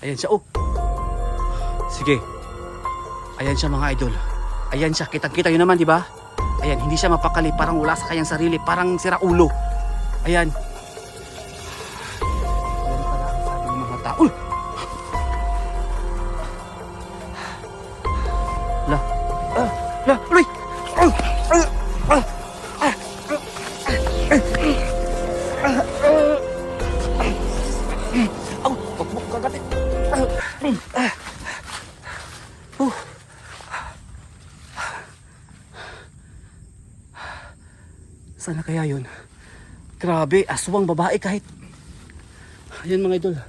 Ayan siya, oh. Sige. Ayan siya mga idol. Ayan siya, kitang-kita yun naman, di ba? Ayan, hindi siya mapakali, parang wala sa kanyang sarili, parang sira ulo. Ayan. Ayan pala ang sabi ng mga tao. La. La. Uy! Wag mo kagatin. Sana kaya yun? Grabe, aswang babae kahit. Ayan mga idol.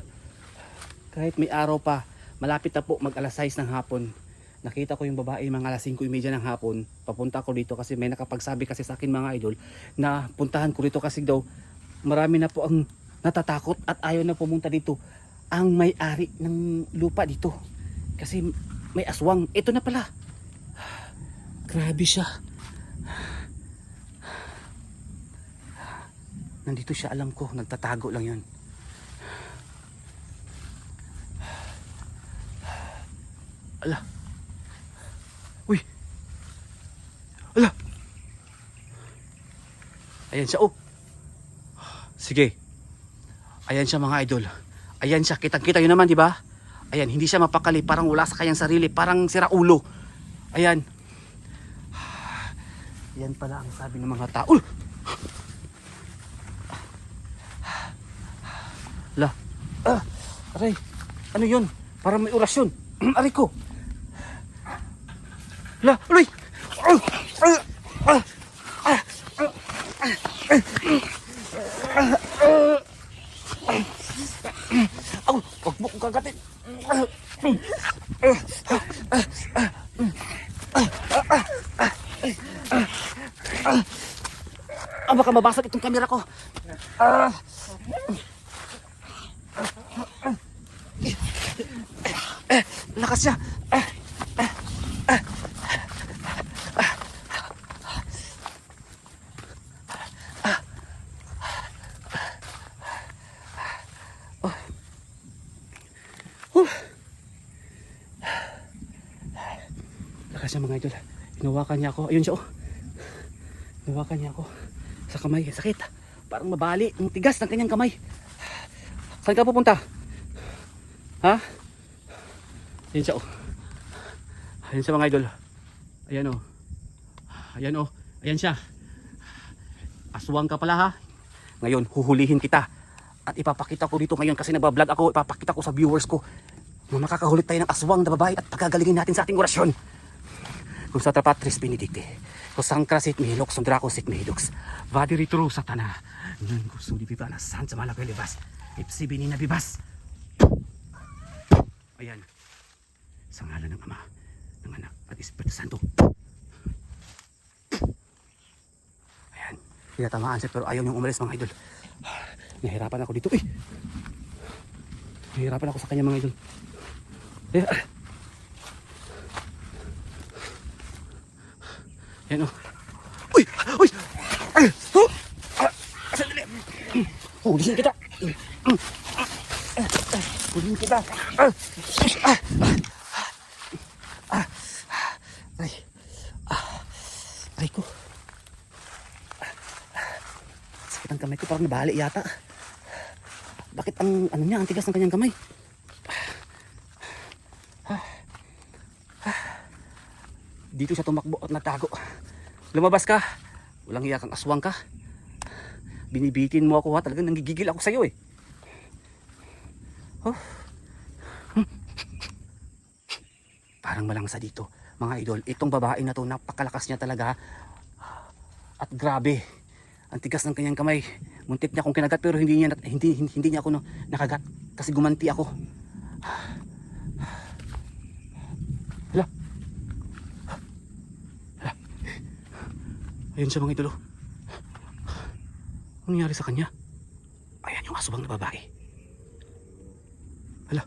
Kahit may araw pa, malapit na po mag alas 6 ng hapon. Nakita ko yung babae mga alas 5:30 ng hapon. Papunta ko dito kasi may nakapagsabi kasi sa akin mga idol na puntahan ko dito kasi daw marami na po ang natatakot at ayaw na pumunta dito ang may-ari ng lupa dito. Kasi may aswang. Ito na pala. Grabe siya. Nandito siya, alam ko, nagtatago lang yun. Ala. Uy. Ala. Ayan siya, oh. Sige. Ayan siya mga idol. Ayan siya, kitang-kita yun naman, di ba? Ayan, hindi siya mapakali, parang wala sa kanyang sarili, parang sira ulo. Ayan. Yan pala ang sabi ng mga tao. La. Aray. Ano yun? Parang may orasyon. Aray ko. La. Uy. Aw, wag mo kong kagatin. Baka mabasag itong kamera ko. Lakas siya. Lakas siya mga idol. Hinawakan niya ako. Ayun siya, oh. Hinawakan niya ako sa kamay. Sakit. Parang mabali. Ang tigas ng kanyang kamay. Saan ka pupunta? Ha? Ayan siya, oh. Ayan siya mga idol. Ayan, oh. Ayan, oh. Ayan siya. Aswang ka pala, ha? Ngayon, huhulihin kita. At ipapakita ko dito ngayon kasi nagbablog ako. Ipapakita ko sa viewers ko na makakahulit tayo ng aswang na babae at pagagalingin natin sa ating orasyon. Kung sa trapatris benedicte. Kung sangkrasit mihilok, sundrakosit mihilux. Vadi rituro satana. Nun gusto di bibana san sa malakay libas. Ipsibini na bibas. Ayan. Sa ngalan ng Ama, ng Anak, at Espiritu Santo. Ayan. Tinatamaan siya pero ayaw niyong umalis mga idol. Nahirapan ako dito. Nahirapan ako sa kanya mga idol. Ayan, oh. Uy! Uy! Sandali! Hulihin kita! Hulihin kita! Ay ko. Sakit ang kamay ko, parang nabali yata. Bakit ang ano niya, ang tigas ng kanyang kamay? Dito siya tumakbo at natago. Lumabas ka. Walang iya kang aswang ka. Binibitin mo ako, ha. Talagang nanggigigil ako sa'yo, eh. Oh. Parang malangsa dito. Mga idol, itong babae na to, napakalakas niya talaga. At grabe. Ang tigas ng kanyang kamay. Muntik niya akong kinagat pero hindi niya ako nakagat kasi gumanti ako. Hala. Ayun siya mga idolo. Ano nangyari sa kanya? Ayan yung aswang na babae. Hala.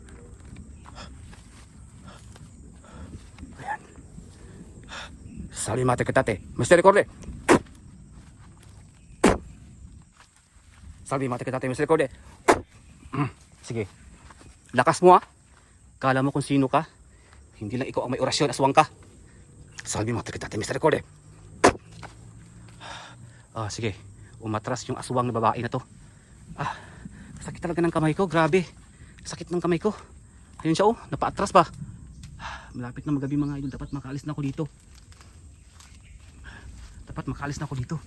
Ayan. Salimate kitate. Mr. Recorde. Salimate kitate, Mr. Recorde. Sige. Lakas mo, ha. Kala mo kung sino ka? Hindi lang ikaw ang may orasyon, aswang ka. Salve mo, trikita, misericorde. Sige, umatras yung aswang na babae na to. Sakit talaga ng kamay ko, grabe. Sakit ng kamay ko. Ayun siya oh, napaatras pa. Malapit na magabi mga idol, dapat makaalis na ako dito.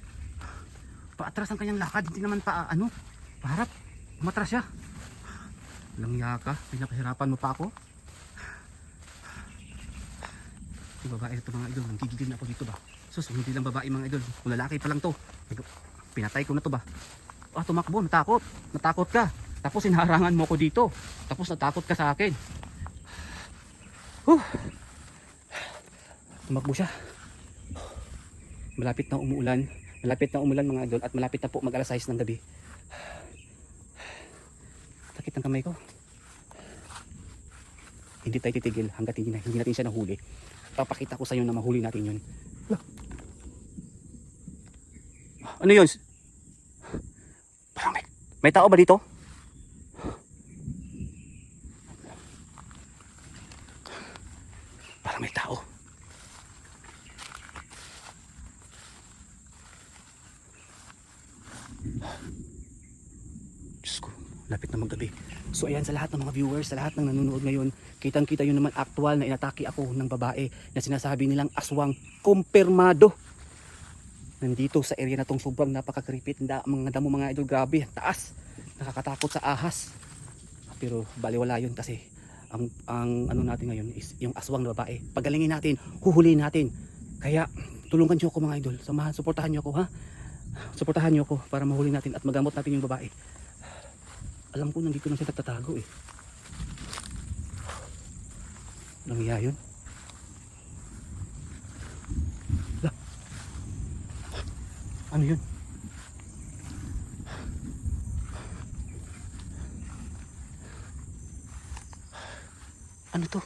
Paatras ang kanyang lakad, hindi naman paharap. Umatras siya. Langya ka, pinapahirapan mo pa ako. Yung babae na ito mga idol, nanggigigil na ako dito ba. Sus, hindi lang babae mga idol, kung lalaki pa lang to, pinatay ko na to ba. Tumakbo, natakot ka. Tapos hinaharangan mo ko dito. Tapos natakot ka sa akin. Tumakbo siya. Malapit na umuulan mga idol, at malapit na po mag alas 6 ng gabi. Sakit ng kamay ko. Hindi tayo titigil hanggat hindi natin siya nahuli. Papakita ko sa inyo na mahuli natin yun. Ano yun? Parang may tao ba dito? Parang may tao. Diyos ko, lapit na maggabi. So ayan, sa lahat ng mga viewers, sa lahat ng nanonood ngayon, kitang-kita yun naman actual na inatake ako ng babae na sinasabi nilang aswang. Kumpirmado. Nandito sa area na tong sobrang napaka-creepy. Mga damo mga idol, grabe, taas. Nakakatakot sa ahas. Pero baliwala yun kasi ang ano natin ngayon is yung aswang na babae. Pagalingin natin, huhulihin natin. Kaya tulungan niyo ako mga idol. Samahan, suportahan niyo ako ha. Suportahan niyo ako para mahuli natin at magamot natin yung babae. Alam ko nandito na siya nagtatago eh. Nangyaya yun? Ano yun? Ano to?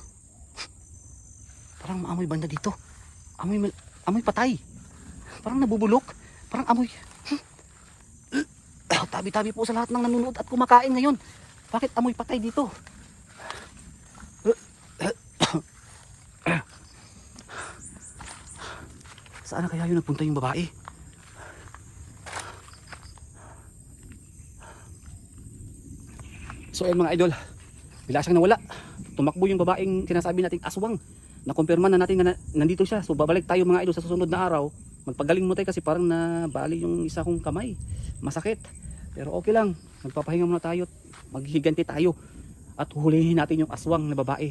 Parang maamoy banda dito. Amoy patay. Parang nabubulok. Parang amoy. Tabi-tabi po sa lahat ng nanonood at kumakain ngayon. Bakit amoy patay dito? Saan na kaya yun nagpunta yung babae? So ayun mga idol, bila siyang nawala. Tumakbo yung babaeng sinasabi nating aswang. Nakumpirma na natin na nandito siya. So babalik tayo mga idol sa susunod na araw. Magpagaling mo tayo kasi parang nabali yung isa kong kamay. Masakit. Pero okay lang. Magpapahinga muna tayo. Maghiganti tayo. At huhulihin natin yung aswang na babae.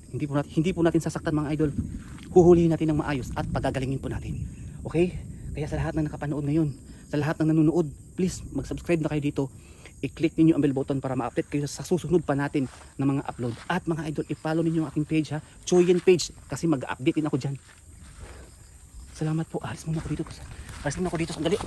Hindi po natin sasaktan mga idol. Huhulihin natin ng maayos at pagagalingin po natin. Okay? Kaya sa lahat ng nakapanood ngayon, sa lahat ng nanonood, please mag-subscribe na kayo dito. I-click ninyo ang bell button para ma-update kayo sa susunod pa natin na mga upload. At mga idol, i-follow ninyo ang aking page ha. Choyen page. Kasi mag-update din ako dyan. Salamat po. Alis muna ako dito. Sandali.